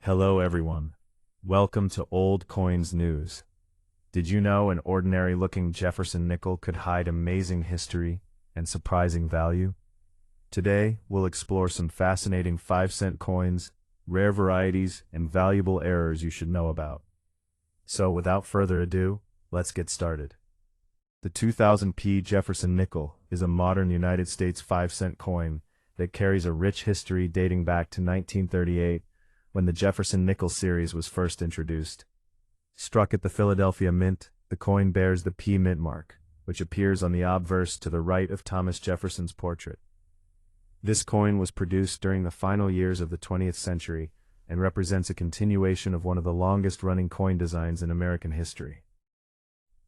Hello everyone. Welcome to Old Coins News. Did you know an ordinary-looking Jefferson nickel could hide amazing history and surprising value? Today, we'll explore some fascinating 5-cent coins, rare varieties, and valuable errors you should know about. So without further ado, let's get started. The 2000p Jefferson nickel is a modern United States 5-cent coin that carries a rich history dating back to 1938, when the Jefferson Nickels series was first introduced. Struck at the Philadelphia Mint, the coin bears the P mint mark, which appears on the obverse to the right of Thomas Jefferson's portrait. This coin was produced during the final years of the 20th century and represents a continuation of one of the longest-running coin designs in American history.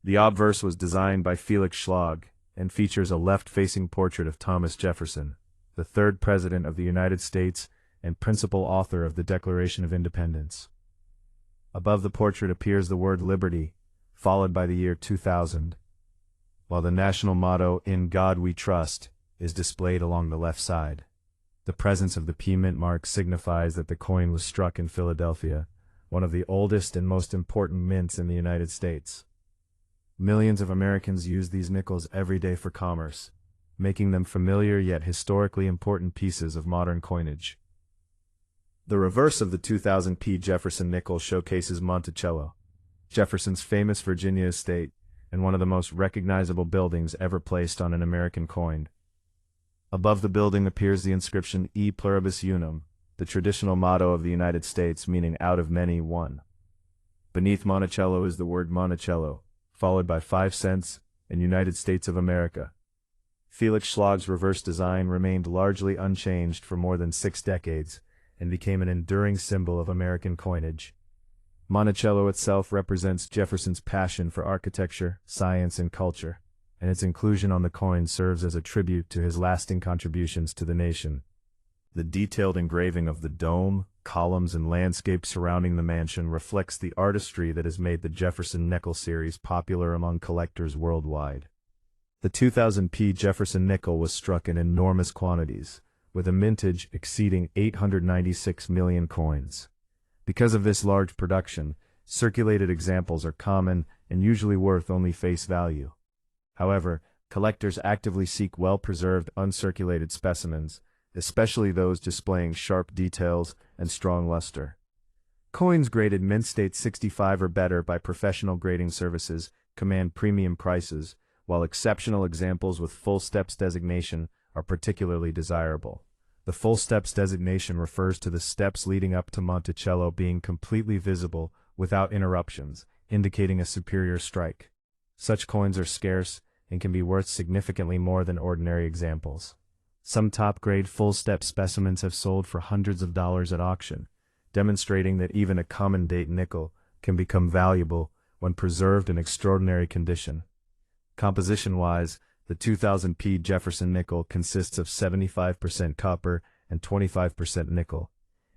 The obverse was designed by Felix Schlag and features a left-facing portrait of Thomas Jefferson, the third President of the United States and principal author of the Declaration of Independence. Above the portrait appears the word Liberty, followed by the year 2000, while the national motto, "In God We Trust," is displayed along the left side. The presence of the P mint mark signifies that the coin was struck in Philadelphia, one of the oldest and most important mints in the United States. Millions of Americans use these nickels every day for commerce, making them familiar yet historically important pieces of modern coinage. The reverse of the 2000p Jefferson nickel showcases Monticello, Jefferson's famous Virginia estate, and one of the most recognizable buildings ever placed on an American coin. Above the building appears the inscription E pluribus unum, the traditional motto of the United States meaning out of many, one. Beneath Monticello is the word Monticello, followed by 5 cents and United States of America. Felix Schlag's reverse design remained largely unchanged for more than 6 decades, and became an enduring symbol of American coinage. Monticello itself represents Jefferson's passion for architecture, science, and culture, and its inclusion on the coin serves as a tribute to his lasting contributions to the nation. The detailed engraving of the dome, columns, and landscape surrounding the mansion reflects the artistry that has made the Jefferson Nickel series popular among collectors worldwide. The 2000p Jefferson nickel was struck in enormous quantities, with a mintage exceeding 896 million coins. Because of this large production, circulated examples are common and usually worth only face value. However, collectors actively seek well-preserved uncirculated specimens, especially those displaying sharp details and strong luster. Coins graded mint state 65 or better by professional grading services command premium prices, while exceptional examples with full steps designation are particularly desirable. The full steps designation refers to the steps leading up to Monticello being completely visible without interruptions, indicating a superior strike. Such coins are scarce and can be worth significantly more than ordinary examples. Some top-grade full-step specimens have sold for hundreds of dollars at auction, demonstrating that even a common-date nickel can become valuable when preserved in extraordinary condition. Composition-wise, the 2000p Jefferson nickel consists of 75% copper and 25% nickel.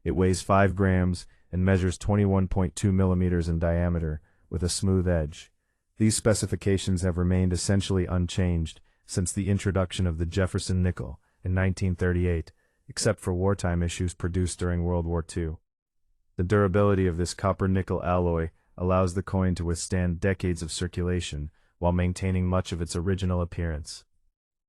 It weighs 5 grams and measures 21.2 millimeters in diameter, with a smooth edge. These specifications have remained essentially unchanged since the introduction of the Jefferson nickel in 1938, except for wartime issues produced during World War II. The durability of this copper-nickel alloy allows the coin to withstand decades of circulation, while maintaining much of its original appearance.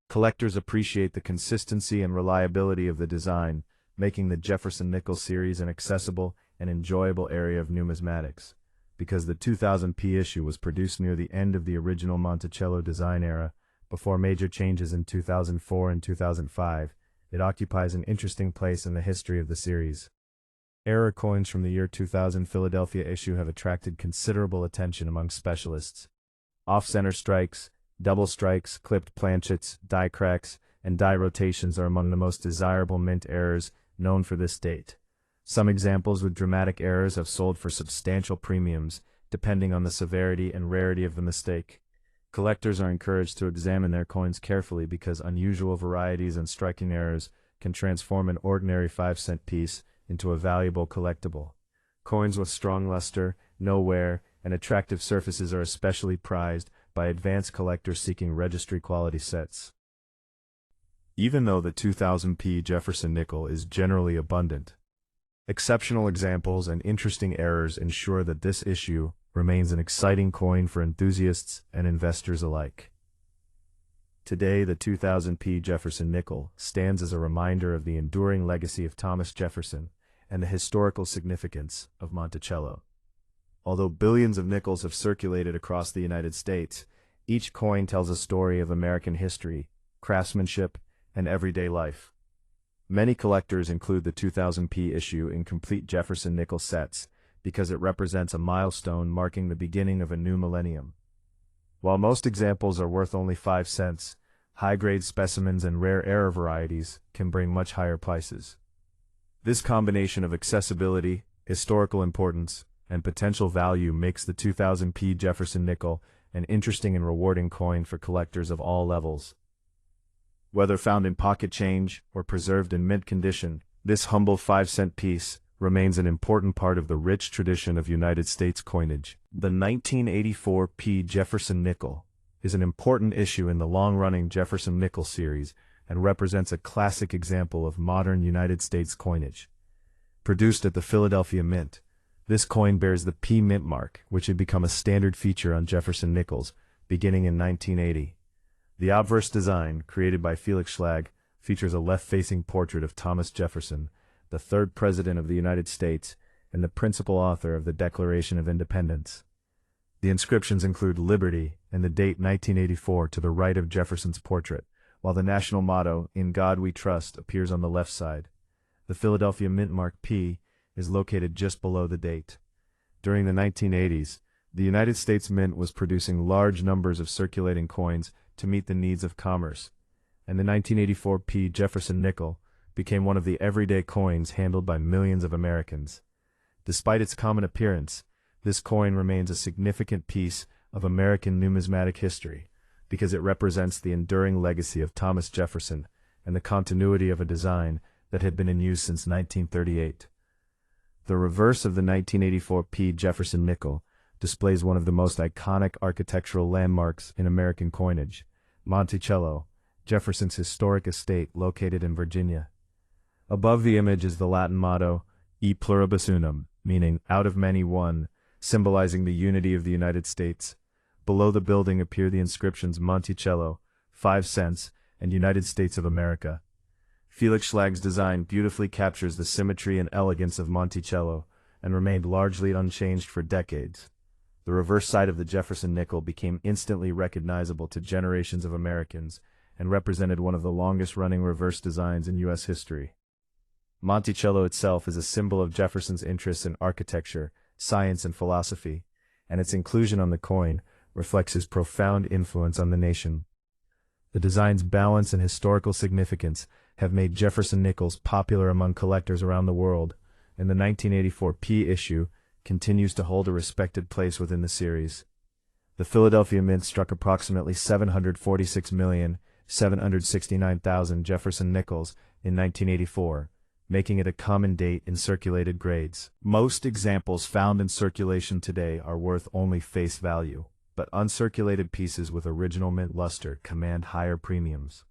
Collectors appreciate the consistency and reliability of the design, making the Jefferson Nickel series an accessible and enjoyable area of numismatics. Because the 2000p issue was produced near the end of the original Monticello design era, before major changes in 2004 and 2005, it occupies an interesting place in the history of the series. Error coins from the year 2000 Philadelphia issue have attracted considerable attention among specialists. Off-center strikes, double strikes, clipped planchets, die cracks, and die rotations are among the most desirable mint errors known for this date. Some examples with dramatic errors have sold for substantial premiums, depending on the severity and rarity of the mistake. Collectors are encouraged to examine their coins carefully because unusual varieties and striking errors can transform an ordinary 5-cent piece into a valuable collectible. Coins with strong luster, no wear, and attractive surfaces are especially prized by advanced collectors seeking registry quality sets. Even though the 2000p Jefferson nickel is generally abundant, Exceptional examples and interesting errors ensure that this issue remains an exciting coin for enthusiasts and investors alike. Today, the 2000p Jefferson nickel stands as a reminder of the enduring legacy of Thomas Jefferson and the historical significance of Monticello. Although billions of nickels have circulated across the United States, each coin tells a story of American history, craftsmanship, and everyday life. Many collectors include the 2000p issue in complete Jefferson nickel sets because it represents a milestone marking the beginning of a new millennium. While most examples are worth only 5 cents, high-grade specimens and rare error varieties can bring much higher prices. This combination of accessibility, historical importance, and potential value makes the 2000p Jefferson nickel an interesting and rewarding coin for collectors of all levels. Whether found in pocket change or preserved in mint condition, this humble 5-cent piece remains an important part of the rich tradition of United States coinage. The 1984p Jefferson nickel is an important issue in the long-running Jefferson Nickels series and represents a classic example of modern United States coinage. Produced at the Philadelphia Mint, this coin bears the P Mint mark, which had become a standard feature on Jefferson Nickels beginning in 1980. The obverse design, created by Felix Schlag, features a left-facing portrait of Thomas Jefferson, the third President of the United States and the principal author of the Declaration of Independence. The inscriptions include Liberty and the date 1984 to the right of Jefferson's portrait, while the national motto, In God We Trust, appears on the left side. The Philadelphia Mint mark P is located just below the date. During the 1980s, the United States Mint was producing large numbers of circulating coins to meet the needs of commerce, and the 1984p Jefferson nickel became one of the everyday coins handled by millions of Americans. Despite its common appearance, this coin remains a significant piece of American numismatic history because it represents the enduring legacy of Thomas Jefferson and the continuity of a design that had been in use since 1938. The reverse of the 1984p Jefferson nickel displays one of the most iconic architectural landmarks in American coinage, Monticello, Jefferson's historic estate located in Virginia. Above the image is the Latin motto, E pluribus unum, meaning out of many one, symbolizing the unity of the United States. Below the building appear the inscriptions Monticello, 5 cents, and United States of America. Felix Schlag's design beautifully captures the symmetry and elegance of Monticello and remained largely unchanged for decades. The reverse side of the Jefferson nickel became instantly recognizable to generations of Americans and represented one of the longest-running reverse designs in U.S. history. Monticello itself is a symbol of Jefferson's interests in architecture, science, and philosophy, and its inclusion on the coin reflects his profound influence on the nation. The design's balance and historical significance have made Jefferson Nickels popular among collectors around the world, and the 1984p issue continues to hold a respected place within the series. The Philadelphia Mint struck approximately 746,769,000 Jefferson Nickels in 1984, making it a common date in circulated grades. Most examples found in circulation today are worth only face value, but uncirculated pieces with original mint luster command higher premiums.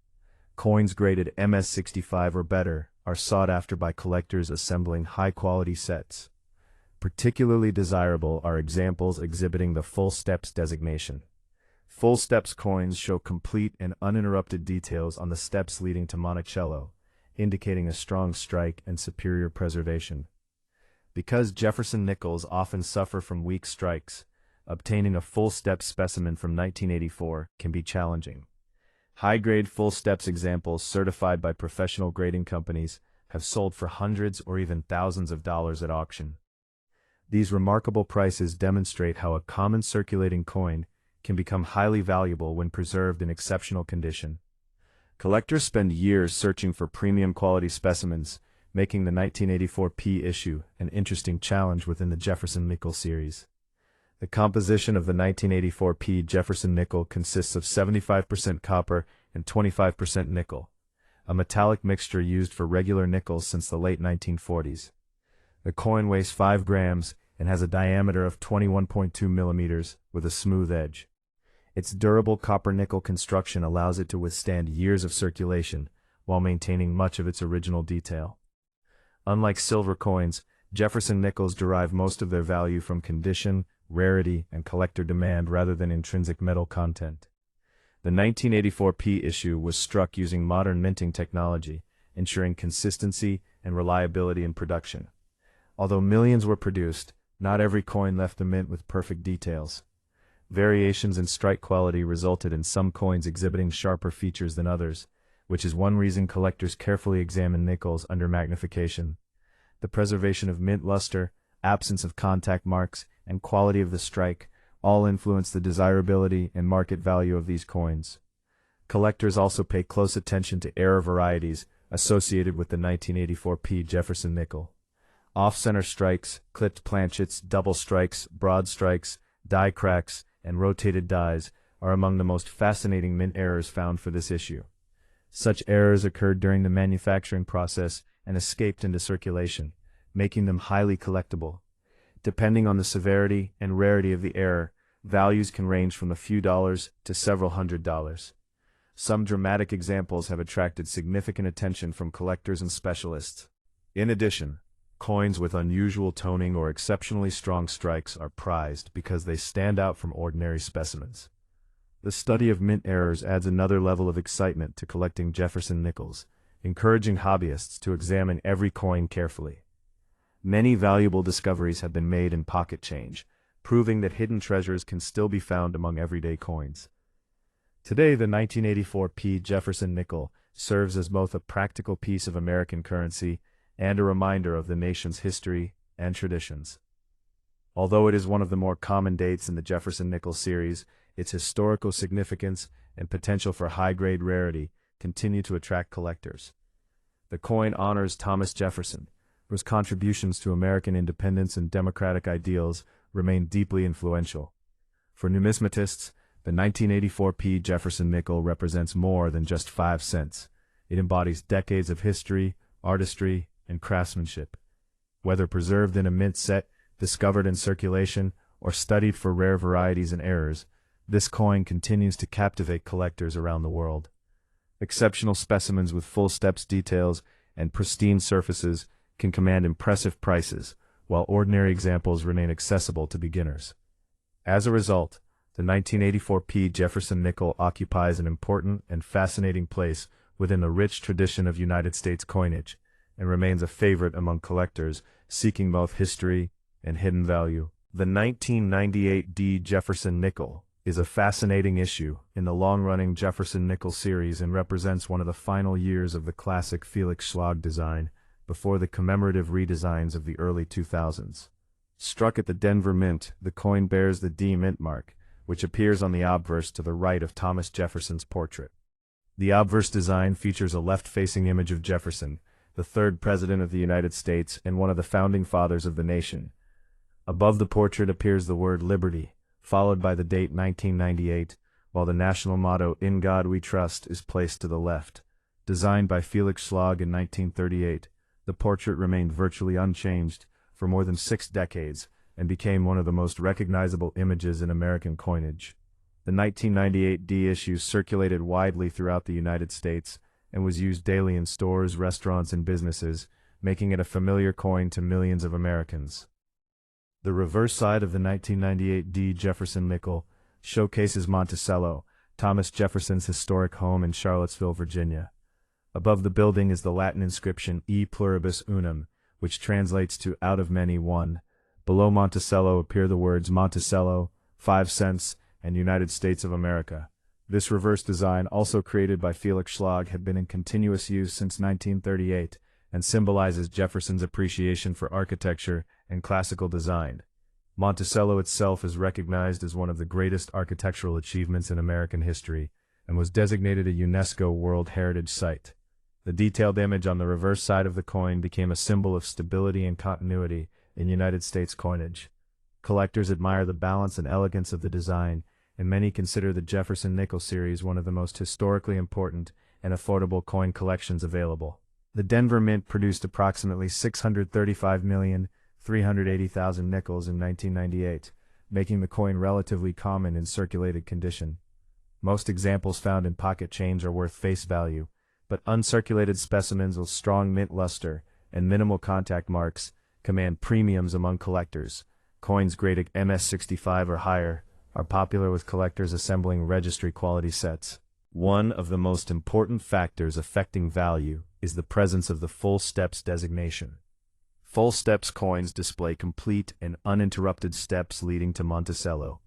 Coins graded MS65 or better are sought after by collectors assembling high-quality sets. Particularly desirable are examples exhibiting the full steps designation. Full steps coins show complete and uninterrupted details on the steps leading to Monticello, indicating a strong strike and superior preservation. Because Jefferson Nickels often suffer from weak strikes, obtaining a full step specimen from 1984 can be challenging. High-grade full steps examples certified by professional grading companies have sold for hundreds or even thousands of dollars at auction. These remarkable prices demonstrate how a common circulating coin can become highly valuable when preserved in exceptional condition. Collectors spend years searching for premium quality specimens, making the 1984p issue an interesting challenge within the Jefferson Nickel series. The composition of the 1984p Jefferson nickel consists of 75% copper and 25% nickel, a metallic mixture used for regular nickels since the late 1940s. The coin weighs 5 grams and has a diameter of 21.2 millimeters with a smooth edge. Its durable copper-nickel construction allows it to withstand years of circulation while maintaining much of its original detail. Unlike silver coins, Jefferson nickels derive most of their value from condition, rarity, and collector demand rather than intrinsic metal content. The 1984 P issue was struck using modern minting technology, ensuring consistency and reliability in production. Although millions were produced, not every coin left the mint with perfect details. Variations in strike quality resulted in some coins exhibiting sharper features than others, which is one reason collectors carefully examine nickels under magnification. The preservation of mint luster, absence of contact marks, and quality of the strike all influence the desirability and market value of these coins. Collectors also pay close attention to error varieties associated with the 1984 P Jefferson nickel. Off-center strikes, clipped planchets, double strikes, broad strikes, die cracks, and rotated dies are among the most fascinating mint errors found for this issue. Such errors occurred during the manufacturing process and escaped into circulation, making them highly collectible. Depending on the severity and rarity of the error, values can range from a few dollars to several $100s. Some dramatic examples have attracted significant attention from collectors and specialists. In addition, coins with unusual toning or exceptionally strong strikes are prized because they stand out from ordinary specimens. The study of mint errors adds another level of excitement to collecting Jefferson nickels, encouraging hobbyists to examine every coin carefully. Many valuable discoveries have been made in pocket change, proving that hidden treasures can still be found among everyday coins. Today, the 1984 P Jefferson nickel serves as both a practical piece of American currency and a reminder of the nation's history and traditions. Although it is one of the more common dates in the Jefferson nickel series, its historical significance and potential for high-grade rarity continue to attract collectors. The coin honors Thomas Jefferson, whose contributions to American independence and democratic ideals remain deeply influential. For numismatists, the 1984 P Jefferson nickel represents more than just 5 cents. It embodies decades of history, artistry, and craftsmanship. Whether preserved in a mint set, discovered in circulation, or studied for rare varieties and errors, this coin continues to captivate collectors around the world. Exceptional specimens with full steps details and pristine surfaces can command impressive prices, while ordinary examples remain accessible to beginners. As a result, the 1984 P Jefferson nickel occupies an important and fascinating place within the rich tradition of United States coinage, and remains a favorite among collectors seeking both history and hidden value. The 1998 D Jefferson nickel is a fascinating issue in the long-running Jefferson nickel series and represents one of the final years of the classic Felix Schlag design before the commemorative redesigns of the early 2000s. Struck at the Denver Mint, the coin bears the D Mint mark, which appears on the obverse to the right of Thomas Jefferson's portrait. The obverse design features a left-facing image of Jefferson, the third President of the United States and one of the founding fathers of the nation. Above the portrait appears the word Liberty, followed by the date 1998, while the national motto, "In God We Trust," is placed to the left. Designed by Felix Schlag in 1938, the portrait remained virtually unchanged for more than 6 decades and became one of the most recognizable images in American coinage. The 1998 D issue circulated widely throughout the United States and was used daily in stores, restaurants, and businesses, making it a familiar coin to millions of Americans. The reverse side of the 1998 D Jefferson nickel showcases Monticello, Thomas Jefferson's historic home in Charlottesville, Virginia. Above the building is the Latin inscription E pluribus unum, which translates to out of many one. Below Monticello appear the words Monticello, 5 cents, and United States of America. This reverse design, also created by Felix Schlag, had been in continuous use since 1938 and symbolizes Jefferson's appreciation for architecture and classical design. Monticello itself is recognized as one of the greatest architectural achievements in American history and was designated a UNESCO World Heritage Site. The detailed image on the reverse side of the coin became a symbol of stability and continuity in United States coinage. Collectors admire the balance and elegance of the design, and many consider the Jefferson Nickel series one of the most historically important and affordable coin collections available. The Denver Mint produced approximately 635,380,000 nickels in 1998, making the coin relatively common in circulated condition. Most examples found in pocket change are worth face value, but uncirculated specimens with strong mint luster and minimal contact marks command premiums among collectors. Coins graded MS65 or higher are popular with collectors assembling registry quality sets. One of the most important factors affecting value is the presence of the full steps designation. Full steps coins display complete and uninterrupted steps leading to Monticello,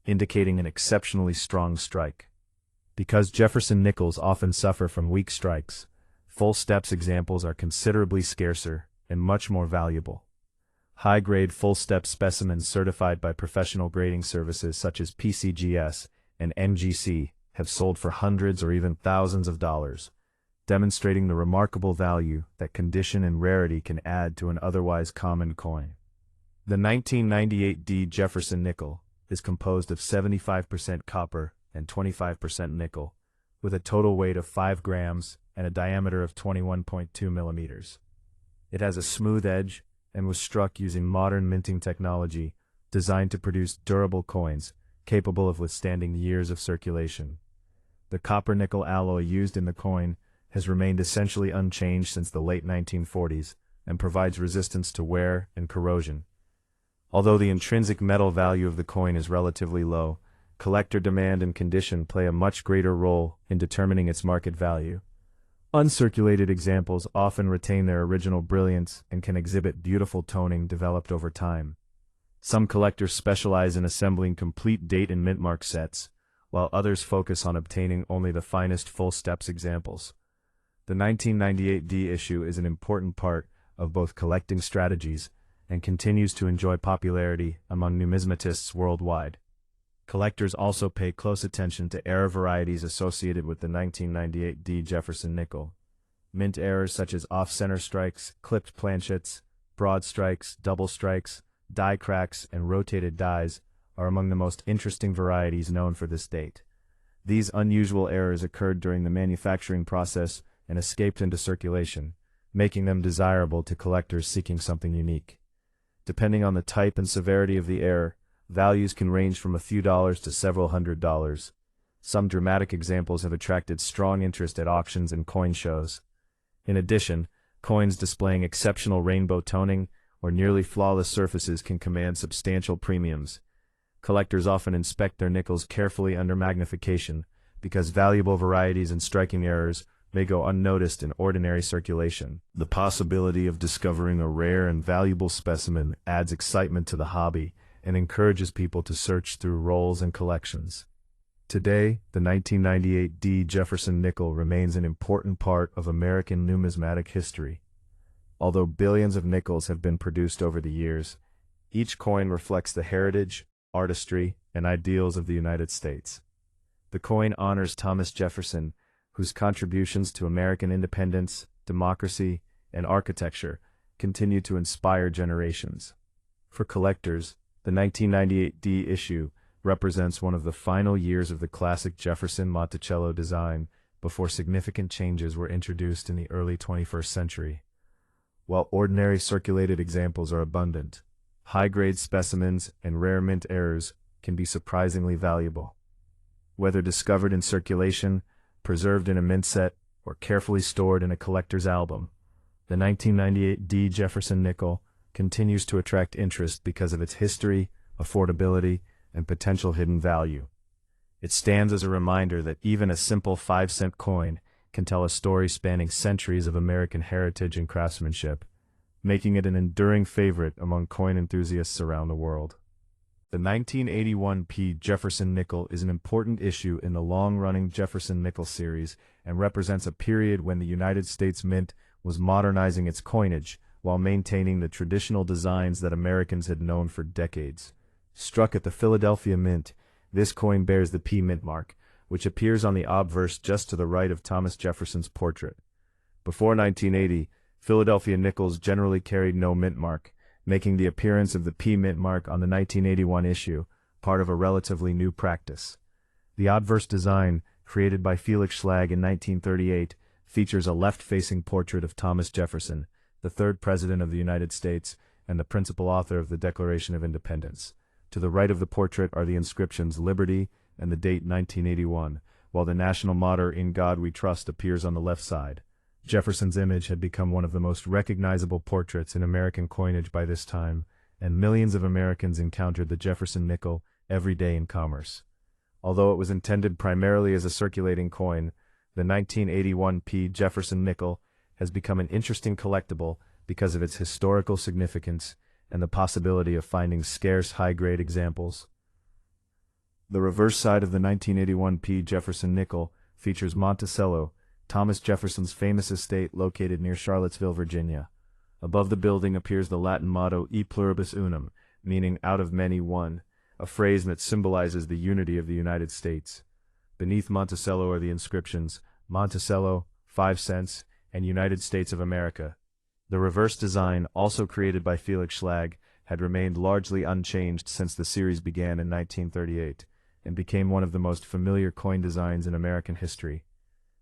indicating an exceptionally strong strike. Because Jefferson Nickels often suffer from weak strikes, full steps examples are considerably scarcer and much more valuable. High-grade full step specimens certified by professional grading services such as PCGS and NGC have sold for hundreds or even thousands of dollars, demonstrating the remarkable value that condition and rarity can add to an otherwise common coin. The 1998 D Jefferson nickel is composed of 75% copper and 25% nickel, with a total weight of 5 grams and a diameter of 21.2 millimeters. It has a smooth edge and was struck using modern minting technology designed to produce durable coins capable of withstanding years of circulation. The copper-nickel alloy used in the coin has remained essentially unchanged since the late 1940s and provides resistance to wear and corrosion. Although the intrinsic metal value of the coin is relatively low, collector demand and condition play a much greater role in determining its market value. Uncirculated examples often retain their original brilliance and can exhibit beautiful toning developed over time. Some collectors specialize in assembling complete date and mint mark sets, while others focus on obtaining only the finest full steps examples. The 1998 D issue is an important part of both collecting strategies and continues to enjoy popularity among numismatists worldwide. Collectors also pay close attention to error varieties associated with the 1998 D Jefferson nickel. Mint errors such as off-center strikes, clipped planchets, broad strikes, double strikes, die cracks, and rotated dies are among the most interesting varieties known for this date. These unusual errors occurred during the manufacturing process and escaped into circulation, making them desirable to collectors seeking something unique. Depending on the type and severity of the error, values can range from a few dollars to several $100s. Some dramatic examples have attracted strong interest at auctions and coin shows. In addition, coins displaying exceptional rainbow toning or nearly flawless surfaces can command substantial premiums. Collectors often inspect their nickels carefully under magnification because valuable varieties and striking errors may go unnoticed in ordinary circulation. The possibility of discovering a rare and valuable specimen adds excitement to the hobby and encourages people to search through rolls and collections. Today, the 1998 D Jefferson nickel remains an important part of American numismatic history. Although billions of nickels have been produced over the years, each coin reflects the heritage, artistry, and ideals of the United States. The coin honors Thomas Jefferson, whose contributions to American independence, democracy, and architecture continue to inspire generations. For collectors, the 1998 D issue represents one of the final years of the classic Jefferson Monticello design before significant changes were introduced in the early 21st century. While ordinary circulated examples are abundant, high-grade specimens and rare mint errors can be surprisingly valuable. Whether discovered in circulation, preserved in a mint set, or carefully stored in a collector's album, the 1998 D Jefferson nickel continues to attract interest because of its history, affordability, and potential hidden value. It stands as a reminder that even a simple 5-cent coin can tell a story spanning centuries of American heritage and craftsmanship, making it an enduring favorite among coin enthusiasts around the world. The 1981 P. Jefferson nickel is an important issue in the long-running Jefferson Nickels series and represents a period when the United States Mint was modernizing its coinage while maintaining the traditional designs that Americans had known for decades. Struck at the Philadelphia Mint, this coin bears the P mint mark, which appears on the obverse just to the right of Thomas Jefferson's portrait. Before 1980, Philadelphia nickels generally carried no mint mark, making the appearance of the P mint mark on the 1981 issue part of a relatively new practice. The obverse design, created by Felix Schlag in 1938, features a left-facing portrait of Thomas Jefferson, the third President of the United States and the principal author of the Declaration of Independence. To the right of the portrait are the inscriptions Liberty and the date 1981, while the national motto "In God We Trust" appears on the left side. Jefferson's image had become one of the most recognizable portraits in American coinage by this time, and millions of Americans encountered the Jefferson nickel every day in commerce. Although it was intended primarily as a circulating coin, the 1981 Jefferson nickel has become an interesting collectible because of its historical significance and the possibility of finding scarce high-grade examples. The reverse side of the 1981 Jefferson nickel features Monticello, Thomas Jefferson's famous estate located near Charlottesville, Virginia. Above the building appears the Latin motto E pluribus unum, meaning out of many one, a phrase that symbolizes the unity of the United States. Beneath Monticello are the inscriptions Monticello, 5 cents, and United States of America. The reverse design, also created by Felix Schlag, had remained largely unchanged since the series began in 1938, and became one of the most familiar coin designs in American history.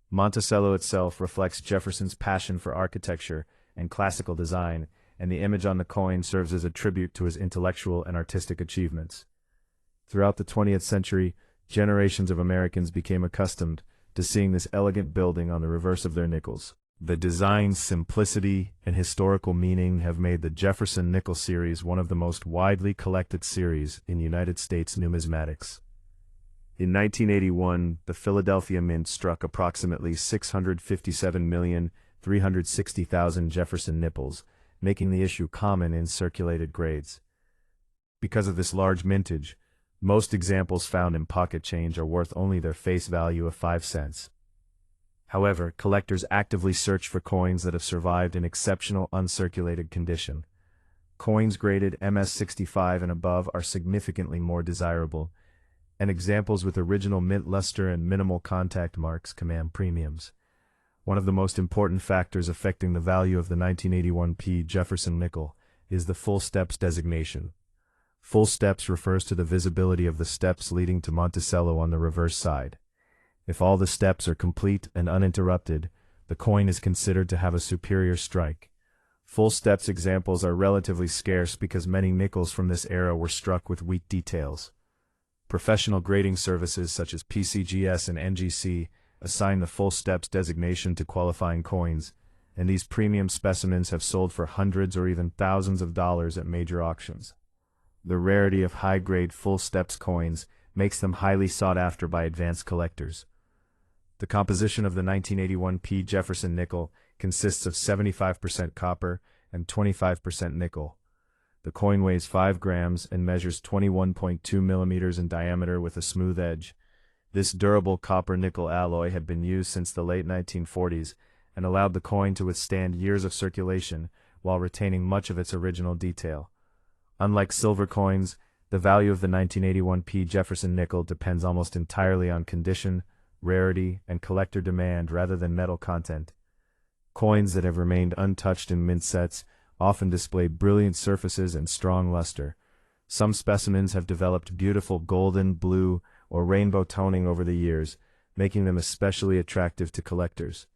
Monticello itself reflects Jefferson's passion for architecture and classical design, and the image on the coin serves as a tribute to his intellectual and artistic achievements. Throughout the 20th century, generations of Americans became accustomed to seeing this elegant building on the reverse of their nickels. The design's simplicity and historical meaning have made the Jefferson Nickel series one of the most widely collected series in United States numismatics. In 1981, the Philadelphia Mint struck approximately 657,360,000 Jefferson nickels, making the issue common in circulated grades. Because of this large mintage, most examples found in pocket change are worth only their face value of 5 cents. However, collectors actively search for coins that have survived in exceptional uncirculated condition. Coins graded MS-65 and above are significantly more desirable, and examples with original mint luster and minimal contact marks command premiums. One of the most important factors affecting the value of the 1981 Jefferson nickel is the full steps designation. Full steps refers to the visibility of the steps leading to Monticello on the reverse side. If all the steps are complete and uninterrupted, the coin is considered to have a superior strike. Full steps examples are relatively scarce because many nickels from this era were struck with wheat details. Professional grading services such as PCGS and NGC assign the full steps designation to qualifying coins, and these premium specimens have sold for hundreds or even thousands of dollars at major auctions. The rarity of high-grade full steps coins makes them highly sought after by advanced collectors. The composition of the 1981 Jefferson nickel consists of 75% copper and 25% nickel. The coin weighs 5 grams and measures 21.2 millimeters in diameter with a smooth edge. This durable copper-nickel alloy had been used since the late 1940s and allowed the coin to withstand years of circulation while retaining much of its original detail. Unlike silver coins, the value of the 1981 Jefferson nickel depends almost entirely on condition, rarity, and collector demand rather than metal content. Coins that have remained untouched in mint sets often display brilliant surfaces and strong luster. Some specimens have developed beautiful golden, blue, or rainbow toning over the years, making them especially attractive to collectors.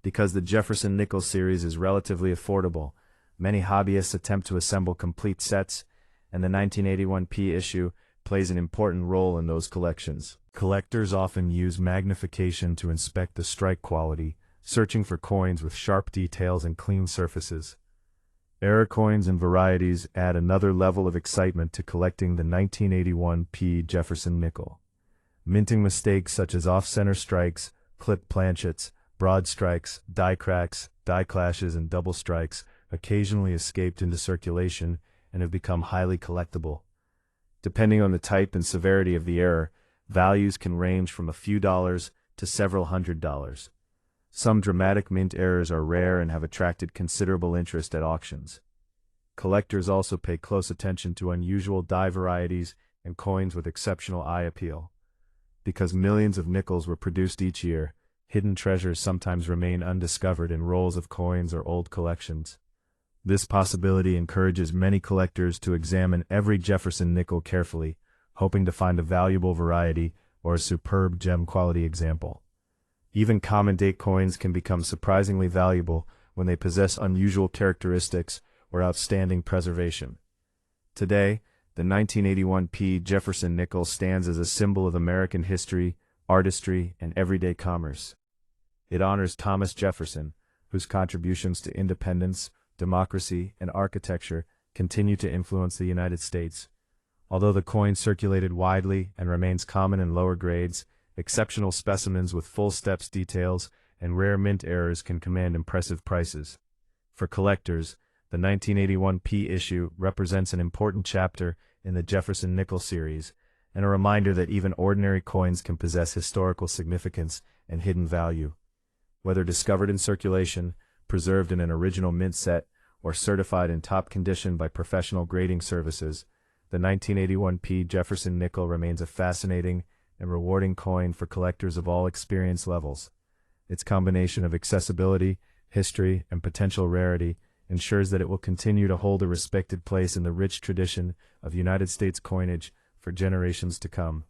Because the Jefferson Nickel series is relatively affordable, many hobbyists attempt to assemble complete sets, and the 1981 issue plays an important role in those collections. Collectors often use magnification to inspect the strike quality, searching for coins with sharp details and clean surfaces. Error coins and varieties add another level of excitement to collecting the 1981 Jefferson nickel. Minting mistakes such as off-center strikes, clipped planchets, broad strikes, die cracks, die clashes, and double strikes occasionally escaped into circulation and have become highly collectible. Depending on the type and severity of the error, values can range from a few dollars to several $100s. Some dramatic mint errors are rare and have attracted considerable interest at auctions. Collectors also pay close attention to unusual die varieties and coins with exceptional eye appeal. Because millions of nickels were produced each year, hidden treasures sometimes remain undiscovered in rolls of coins or old collections. This possibility encourages many collectors to examine every Jefferson nickel carefully, hoping to find a valuable variety or a superb gem-quality example. Even common date coins can become surprisingly valuable when they possess unusual characteristics or outstanding preservation. Today, the 1981 Jefferson nickel stands as a symbol of American history, artistry, and everyday commerce. It honors Thomas Jefferson, whose contributions to independence, democracy, and architecture continue to influence the United States. Although the coin circulated widely and remains common in lower grades, exceptional specimens with full steps details and rare mint errors can command impressive prices. For collectors, the 1981 P issue represents an important chapter in the Jefferson Nickels series, and a reminder that even ordinary coins can possess historical significance and hidden value. Whether discovered in circulation, preserved in an original mint set, or certified in top condition by professional grading services, the 1981 P Jefferson Nickel remains a fascinating and rewarding coin for collectors of all experience levels. Its combination of accessibility, history, and potential rarity ensures that it will continue to hold a respected place in the rich tradition of United States coinage for generations to come.